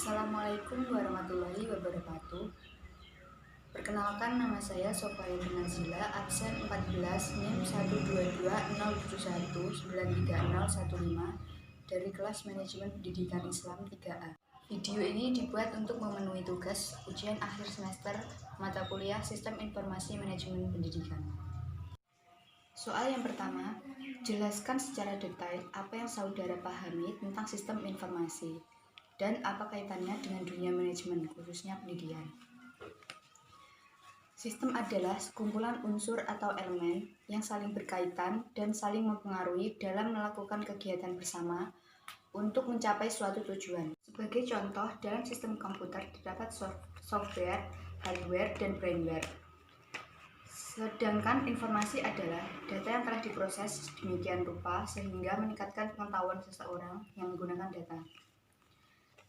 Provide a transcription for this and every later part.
Assalamualaikum warahmatullahi wabarakatuh. Perkenalkan, nama saya Sofaiyatul Nazila, absen 14 NIM 12207193015 dari kelas Manajemen Pendidikan Islam 3A. Video ini dibuat untuk memenuhi tugas ujian akhir semester mata kuliah Sistem Informasi Manajemen Pendidikan. Soal yang pertama, jelaskan secara detail apa yang saudara pahami tentang sistem informasi dan apa kaitannya dengan dunia manajemen, khususnya pendidikan. Sistem adalah sekumpulan unsur atau elemen yang saling berkaitan dan saling mempengaruhi dalam melakukan kegiatan bersama untuk mencapai suatu tujuan. Sebagai contoh, dalam sistem komputer terdapat software, hardware, dan brainware. Sedangkan informasi adalah data yang telah diproses demikian rupa sehingga meningkatkan pengetahuan seseorang yang menggunakan data.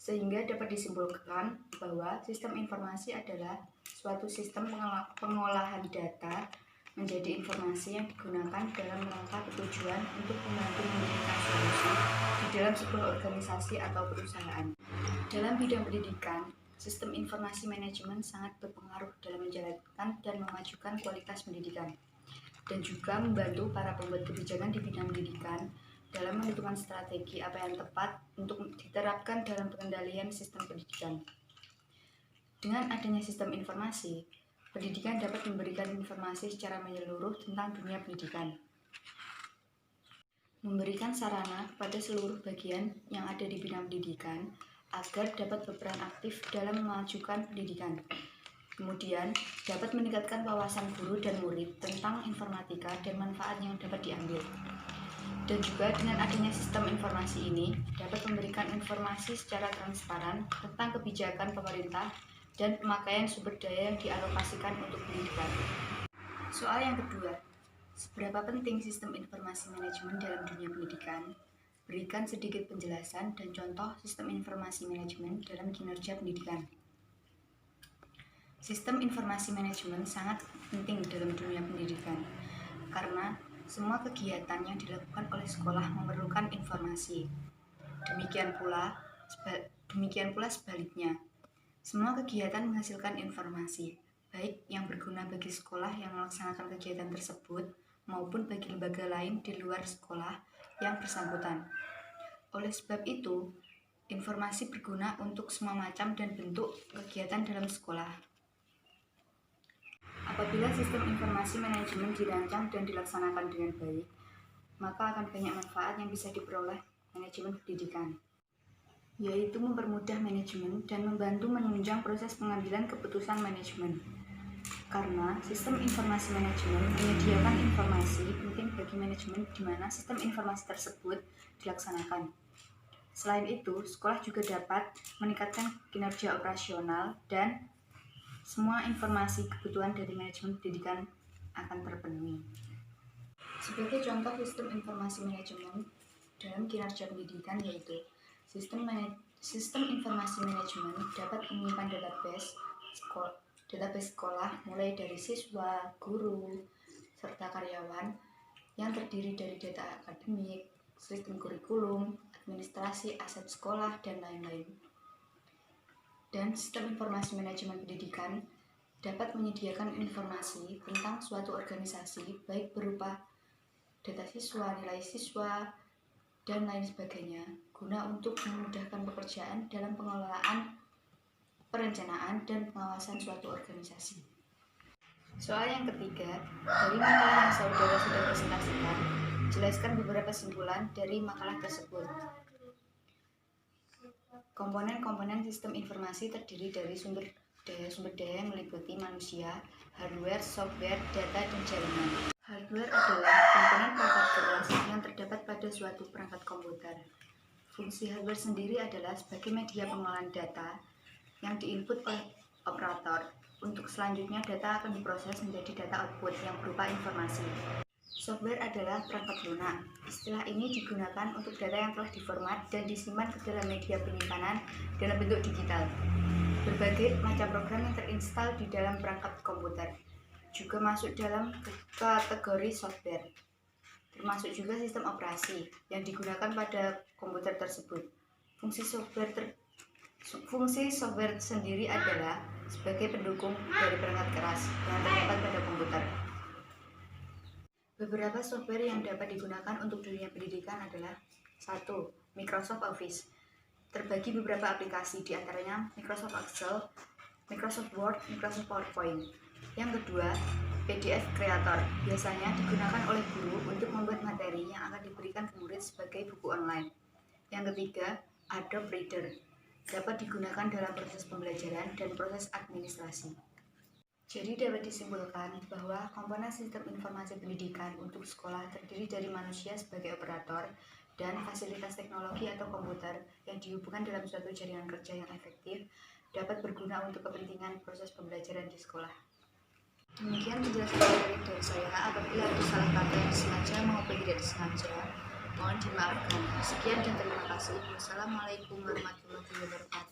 Sehingga dapat disimpulkan bahwa sistem informasi adalah suatu sistem pengolahan data menjadi informasi yang digunakan dalam rangka tujuan untuk membantu memberikan solusi di dalam sebuah organisasi atau perusahaan. Dalam bidang pendidikan, sistem informasi manajemen sangat berpengaruh dalam menjalankan dan memajukan kualitas pendidikan, dan juga membantu para pembuat kebijakan di bidang pendidikan dalam menentukan strategi apa yang tepat untuk diterapkan dalam pengendalian sistem pendidikan. Dengan adanya sistem informasi, pendidikan dapat memberikan informasi secara menyeluruh tentang dunia pendidikan, memberikan sarana kepada seluruh bagian yang ada di bidang pendidikan agar dapat berperan aktif dalam memajukan pendidikan. Kemudian, dapat meningkatkan wawasan guru dan murid tentang informatika dan manfaat yang dapat diambil. Dan juga dengan adanya sistem informasi ini, dapat memberikan informasi secara transparan tentang kebijakan pemerintah dan pemakaian sumber daya yang dialokasikan untuk pendidikan. Soal yang kedua, seberapa penting sistem informasi manajemen dalam dunia pendidikan? Berikan sedikit penjelasan dan contoh sistem informasi manajemen dalam kinerja pendidikan. Sistem informasi manajemen sangat penting dalam dunia pendidikan karena semua kegiatan yang dilakukan oleh sekolah memerlukan informasi. Demikian pula sebaliknya. Semua kegiatan menghasilkan informasi, baik yang berguna bagi sekolah yang melaksanakan kegiatan tersebut maupun bagi lembaga lain di luar sekolah yang bersangkutan. Oleh sebab itu, informasi berguna untuk semua macam dan bentuk kegiatan dalam sekolah. Apabila sistem informasi manajemen dirancang dan dilaksanakan dengan baik, maka akan banyak manfaat yang bisa diperoleh manajemen pendidikan, yaitu mempermudah manajemen dan membantu menunjang proses pengambilan keputusan manajemen. Karena sistem informasi manajemen menyediakan informasi penting bagi manajemen di mana sistem informasi tersebut dilaksanakan. Selain itu, sekolah juga dapat meningkatkan kinerja operasional dan semua informasi kebutuhan dari manajemen pendidikan akan terpenuhi. Sebagai contoh sistem informasi manajemen dalam kinerja pendidikan yaitu sistem informasi manajemen dapat menyimpan database sekolah mulai dari siswa, guru, serta karyawan yang terdiri dari data akademik, sistem kurikulum, administrasi, aset sekolah, dan lain-lain. Dan sistem informasi manajemen pendidikan dapat menyediakan informasi tentang suatu organisasi baik berupa data siswa, nilai siswa, dan lain sebagainya guna untuk memudahkan pekerjaan dalam pengelolaan, perencanaan, dan pengawasan suatu organisasi. Soal yang ketiga, dari makalah yang saudara sudah presentasikan, jelaskan beberapa kesimpulan dari makalah tersebut. Komponen-komponen sistem informasi terdiri dari sumber daya yang meliputi manusia, hardware, software, data, dan jaringan. Hardware adalah komponen perangkat keras yang terdapat pada suatu perangkat komputer. Fungsi hardware sendiri adalah sebagai media pengolahan data yang diinput oleh operator. Untuk selanjutnya, data akan diproses menjadi data output yang berupa informasi. Software adalah perangkat lunak. Istilah ini digunakan untuk data yang telah diformat dan disimpan ke dalam media penyimpanan dalam bentuk digital. Berbagai macam program yang terinstal di dalam perangkat komputer juga masuk dalam kategori software, termasuk juga sistem operasi yang digunakan pada komputer tersebut. Fungsi software Fungsi software sendiri adalah sebagai pendukung dari perangkat keras yang terdapat pada komputer. Beberapa software yang dapat digunakan untuk dunia pendidikan adalah 1. Microsoft Office. Terbagi beberapa aplikasi, diantaranya Microsoft Excel, Microsoft Word, Microsoft PowerPoint. Yang kedua, PDF Creator. Biasanya digunakan oleh guru untuk membuat materi yang akan diberikan ke murid sebagai buku online. Yang ketiga, Adobe Reader. Dapat digunakan dalam proses pembelajaran dan proses administrasi. Jadi dapat disimpulkan bahwa komponen sistem informasi pendidikan untuk sekolah terdiri dari manusia sebagai operator dan fasilitas teknologi atau komputer yang dihubungkan dalam suatu jaringan kerja yang efektif dapat berguna untuk kepentingan proses pembelajaran di sekolah. Demikian penjelasan dari saya. Apabila ada salah kata yang disengaja maupun tidak disengaja, mohon dimaafkan. Sekian dan terima kasih. Wassalamualaikum warahmatullahi wabarakatuh.